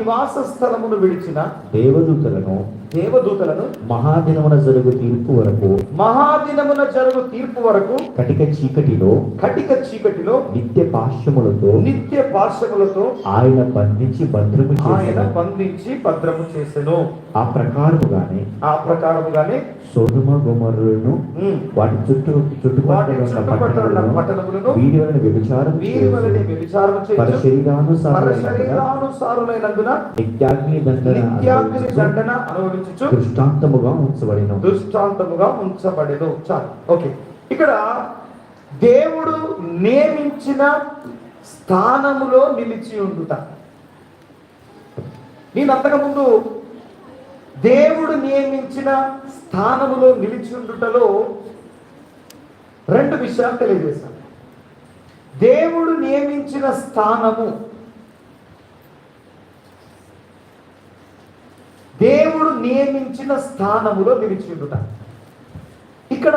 నివాస స్థలమును విడిచిన దేవదూతలను మహాదినమున జరుగు తీర్పు వరకు కటిక చీకటిలో నిత్య పార్శ్వములతో ఆయన బంధించి భద్రము చేసెను. ఆ ప్రకారముగానే సొదొమ గొమొర్రాను వాటి చుట్టుపక్కల పట్టణములను వీరి వలన వ్యభిచారం పరశరీరానుసారులైనందున నిత్యాగ్ని దండన అనుభవించుచు దృష్టాంతముగా ఉంచబడెను. చాలు, ఓకే. ఇక్కడ దేవుడు నియమించిన స్థానములో నిలిచి ఉండుట. నేను అంతకుముందు దేవుడు నియమించిన స్థానములో నిలిచి ఉండుటలో రెండు విషయాలు తెలియజేశాను. దేవుడు నియమించిన స్థానము, దేవుడు నియమించిన స్థానములో నిలిచి ఉండుట. ఇక్కడ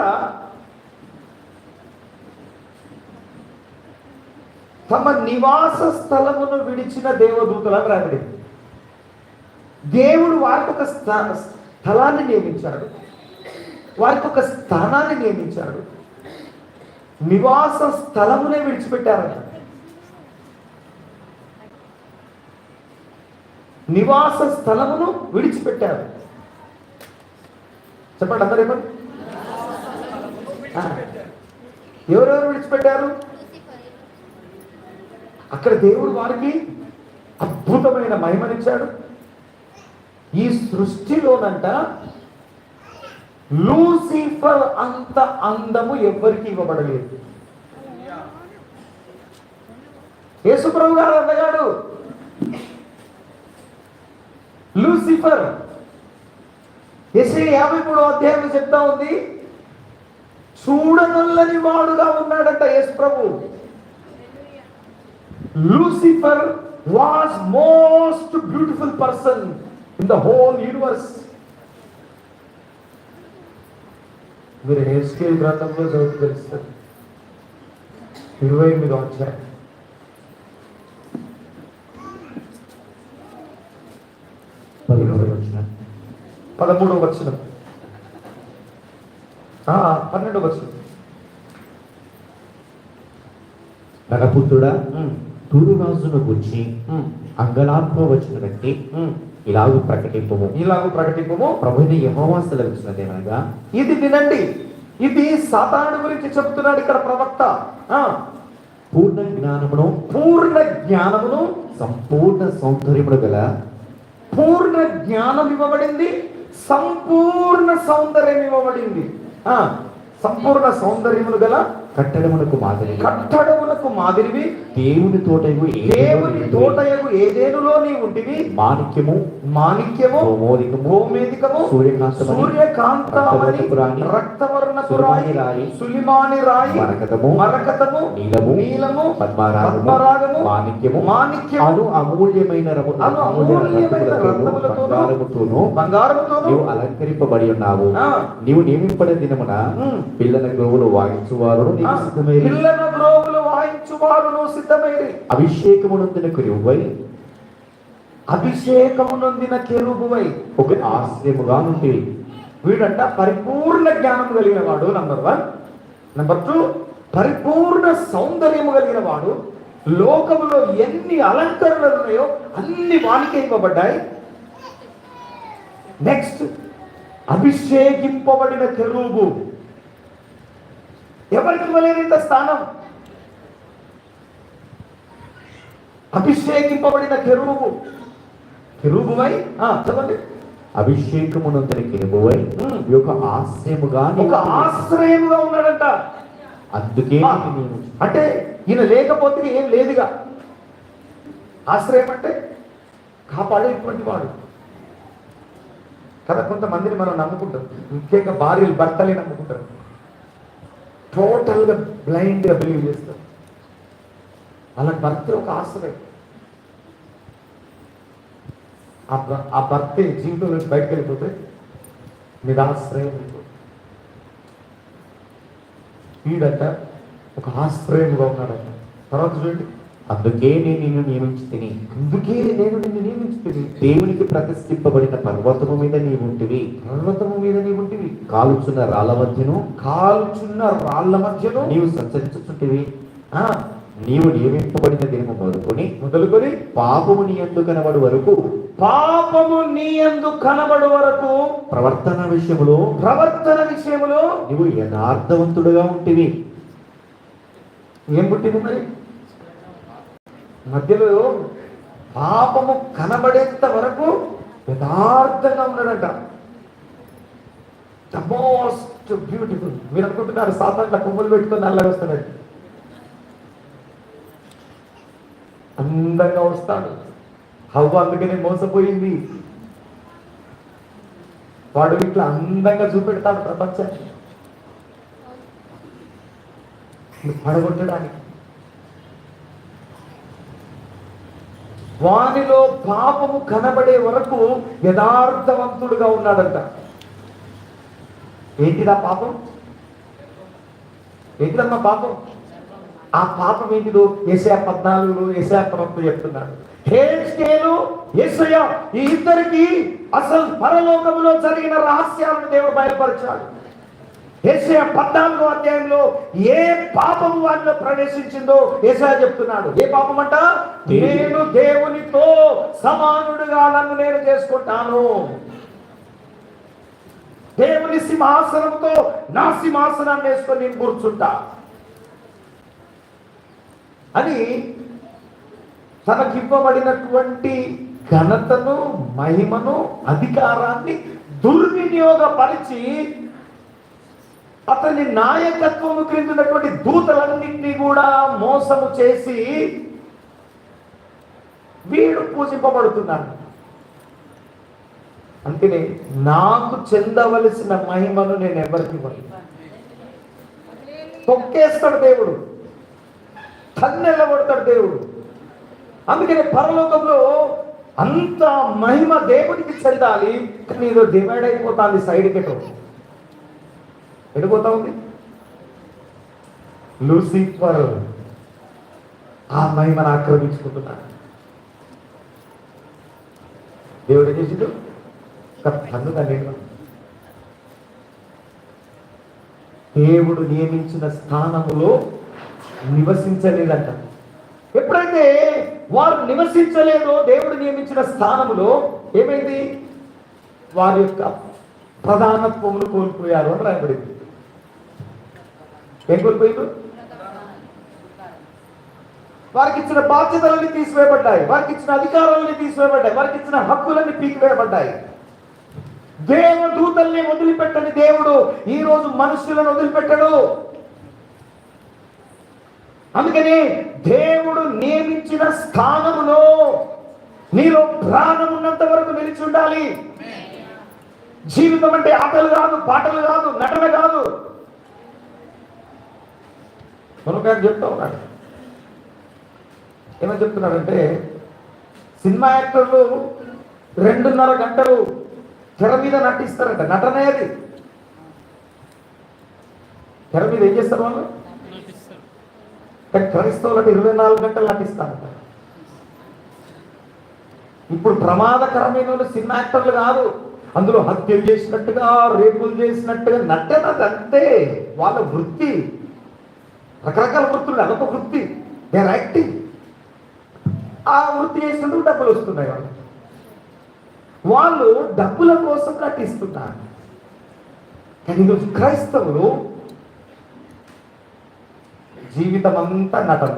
తమ నివాస స్థలమును విడిచిన దేవదూతలను రాబడింది. దేవుడు వారికి ఒక స్థలాన్ని నియమించాడు, వారికి ఒక స్థానాన్ని నియమించాడు. నివాస స్థలమునే విడిచిపెట్టారట. నివాస స్థలమును విడిచిపెట్టారు. చెప్పండి, అందరూ చెప్పండి. ఎవరెవరు విడిచిపెట్టారు? అక్కడ దేవుడు వారికి అద్భుతమైన మహిమనిచ్చాడు. ఈ సృష్టిలోనంట లూసిఫర్ అంత అందము ఎవ్వరికి ఇవ్వబడలేదు. యేసుప్రభు గారు అందగాడు. లూసిఫర్ యెషయా 53వ అధ్యాయం చెప్తా ఉంది, చూడనల్లని వాడుగా ఉన్నాడంట యేసు ప్రభు. Lucifer was most beautiful person in the whole universe. మీరు హెస్కేల్ గ్రంథంలో చదువు తెలుస్తారు, 28వ అధ్యాయం 13వ వచనం, 12వ వచనం. నరపుత్రుడా, తూరు రాజును గురించి అంగలార్ప వచ్చిన బట్టి ఇలాగూ ప్రకటింపుము ప్రభుని యెహోవా సెలవిచ్చినదేమనగా. ఇది వినండి, ఇది సాతాను గురించి చెప్తున్నాడు ఇక్కడ ప్రవక్త. పూర్ణ జ్ఞానమును సంపూర్ణ సౌందర్యమును గల, పూర్ణ జ్ఞానం ఇవ్వబడింది, సంపూర్ణ సౌందర్యం ఇవ్వబడింది. సంపూర్ణ సౌందర్యములు గల కట్టడమునకు మాదిరివి దేవుని తోటయగు ఏదేనులో నీ ఉంటివి. మాణిక్యము గోమేదికము సూర్యకాంతమణి రక్తవర్ణపు రాయి సులిమాని రాయి మరకతము నీలము పద్మరాగము మాణిక్యము అను అమూల్యమైన రత్నములతోను బంగారముతోను అలంకరింపబడి ఉన్నావు. నీవు నియమింపబడిన దినమున పిల్లల గ్రోవులు వాయించువారు సిద్ధమైరి. అభిషేకము నొందిన కెరూబువై ఒక ఆశ్రయముగా నుండి. వీడంట పరిపూర్ణ జ్ఞానం కలిగిన వాడు, నంబర్ 1. నంబర్ 2, పరిపూర్ణ సౌందర్యము కలిగిన వాడు. లోకములో ఎన్ని అలంకరణలు ఉన్నాయో అన్ని వానికే ఇవ్వబడ్డాయి. నెక్స్ట్, అభిషేకింపబడిన కెరూబు. ఎవరికి ఇవ్వలేదు ఇంత స్థానం? అభిషేకింపబడిన కెరూబువై చదవండి. అభిషేకమునంతన కెరూబువై ఒక ఆశ్రయముగా ఉన్నాడంట. అందుకే అంటే ఈయన లేకపోతే ఏం లేదుగా. ఆశ్రయం అంటే కాపాడేటువంటి వాడు కదా. కొంతమందిని మనం నమ్ముకుంటాం, ముఖ్యంగా భార్యలు భర్తలే నమ్ముకుంటారు. టోటల్గా బ్లైండ్గా బిలీవ్ చేస్తారు. అలా భర్త ఒక ఆశ్రయం. ఆ భర్త జీవితం నుంచి బయటకు వెళ్ళిపోతే మీద ఆశ్రయం అయిపోతుంది. వీడట ఒక ఆశ్రయంగా ఉన్నాడట. తర్వాత చూడండి, అందుకే నేను నిన్ను నియమించి తిని అందుకే నేను నిన్ను నియమించుతుంది. దేవునికి ప్రతిష్ఠింపబడిన పర్వతము మీద నీవుంటివి. పర్వతము మీద నీవుంటివి, కాలుచున్న రాళ్ళ మధ్యను కాల్చున్న రాళ్ల మధ్యలో నీవు సంచరించుచుంటివి. ఆ, నీవు నియమింపబడిన దినము మొదలుకొని పాపము నీ యందు కనబడు వరకు పాపము నీ యందు కనబడు వరకు ప్రవర్తన విషయములో ప్రవర్తన విషయములో నీవు యథార్థవంతుడుగా ఉంటివి. ఏం పుట్టింది మరి? మధ్యలో పాపము కనబడేంత వరకు యథార్థంగా ఉన్నాడంట. The most beautiful. మీరు అనుకుంటున్నారు సాధారణ కొమ్ములు పెట్టుకొని నల్లగా వస్తున్నాడు. అందంగా వస్తాడు. హవ్వ అందుకనే మోసపోయింది. వాడు ఇట్లా అందంగా చూపెడతాడు ప్రపంచాన్ని పడగొట్టడానికి. వానిలో పాపము కనబడే వరకు యథార్థవంతుడుగా ఉన్నాడంట. ఏంటిదా పాపం? ఏంటిదమ్మా పాపం? ఆ పాపం ఏంటిదో యెషయా 14 యెషయా 19 చెప్తున్నాడు. హేజ్కేలు యెషయా ఈ ఇద్దరికి అసలు పరలోకములో జరిగిన రహస్యాలను దేవుడు బయలుపరిచాడు. యెషయా 14వ అధ్యాయంలో ఏ పాపము వారిలో ప్రవేశించిందో యెషయా చెప్తున్నాడు. ఏ పాపం అంట? నేను దేవునితో సమానుడుగా నన్ను నేను చేసుకుంటాను. దేవుని సింహాసనంతో నా సింహాసనాన్ని వేసుకొని నేను కూర్చుంటా అని తనకివ్వబడినటువంటి ఘనతను, మహిమను, అధికారాన్ని దుర్వినియోగపరిచి అతని నాయకత్వము క్రిందినటువంటి దూతలన్నింటినీ కూడా మోసము చేసి వీడు పూజింపబడుతున్నాడు. అందుకనే నాకు చెందవలసిన మహిమను నేను ఎవరికి ఇవ్వను. తొక్కేస్తాడు దేవుడు, తన్నెళ్ళబడతాడు దేవుడు. అందుకనే పరలోకంలో అంత మహిమ దేవుడికి చెందాలి, కానీ ఏదో డివైడ్ అయిపోతుంది. సైడ్కి ఎడిపోతా ఉంది. లూసిఫర్ ఆ మహిమను ఆక్రమించుకుంటున్నాడు. దేవుడు ఏం చేసిండు? ఒక పన్నుదండి. దేవుడు నియమించిన స్థానములో నివసించలేదంట. ఎప్పుడైతే వారు నివసించలేదో దేవుడు నియమించిన స్థానములో ఏమైంది? వారి యొక్క ప్రధానత్వమును కోల్పోయారు అని రాయబడింది. ఏం కోల్పోయారు? వారికి ఇచ్చిన బాధ్యతలన్నీ తీసివేయబడ్డాయి, వారికి ఇచ్చిన అధికారాలన్నీ తీసివేయబడ్డాయి, వారికి ఇచ్చిన హక్కులన్నీ పీకివేయబడ్డాయి. దేవదూతల్ని వదిలిపెట్టని దేవుడు ఈ రోజు మనుషులను వదిలిపెట్టడు. అందుకని దేవుడు నియమించిన స్థానములో నీలో ప్రాణం ఉన్నంత వరకు నిలిచి ఉండాలి. జీవితం అంటే ఆటలు కాదు, పాటలు కాదు, నటన కాదు. మనకు చెప్తా ఉన్నాడు. ఏమని చెప్తున్నాడంటే, సినిమా యాక్టర్లు 2.5 గంటలు తెర మీద నటిస్తారంట. నటనే అది. తెర మీద ఏం చేస్తారు వాళ్ళు? క్రైస్తవులు 24 గంటలు నటిస్తారంట. ఇప్పుడు ప్రమాదకరమైన సినిమా యాక్టర్లు కాదు, అందులో హత్యలు చేసినట్టుగా, రేపులు చేసినట్టుగా నటన. అంతే వాళ్ళ వృత్తి. రకరకాల వృత్తులు, అదొక వృత్తి. They are acting. ఆ వృత్తి చేసినందుకు డబ్బులు వస్తున్నాయి. వాళ్ళు డబ్బుల కోసం నటిస్తున్నారు. కానీ ఈరోజు క్రైస్తవులు జీవితం అంతా నటన,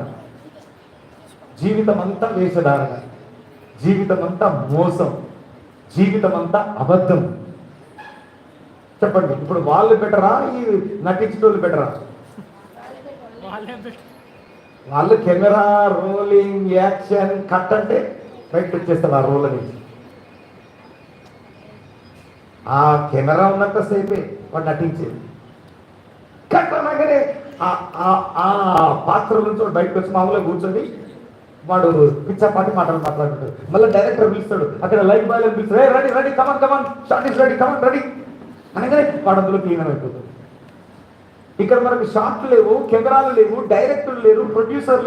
జీవితం అంతా వేషధారణ, జీవితం అంతా మోసం, జీవితం అంతా అబద్ధం. చెప్పండి, ఇప్పుడు వాళ్ళు బెటరా, ఈ నటించేటోళ్ళు బెటరా? వాళ్ళు కెమెరా రోలింగ్, యాక్షన్, కట్ అంటే బయటకు వచ్చేస్తారు ఆ రోల్ నుంచి. ఆ కెమెరా ఉన్నంతసేపే వాడు నటించేది. కట్ అనగానే ఆ పాత్ర నుంచి వాడు బయటకు వచ్చి మామూలుగా కూర్చొని వాడు పిచ్చాపాటి మాటలు మాట్లాడుతాడు. మళ్ళీ డైరెక్టర్ పిలుస్తాడు, అక్కడ లైట్ బాయ్ పిలుస్తాడు, ready ready come on come on, short is ready come on ready అనగానే వాడు అందులో క్లీన్ అయిపోతుంది. ఇక్కడ మనకు షాట్లు లేవు, కెమెరాలు లేవు, డైరెక్టర్లు లేరు, ప్రొడ్యూసర్లు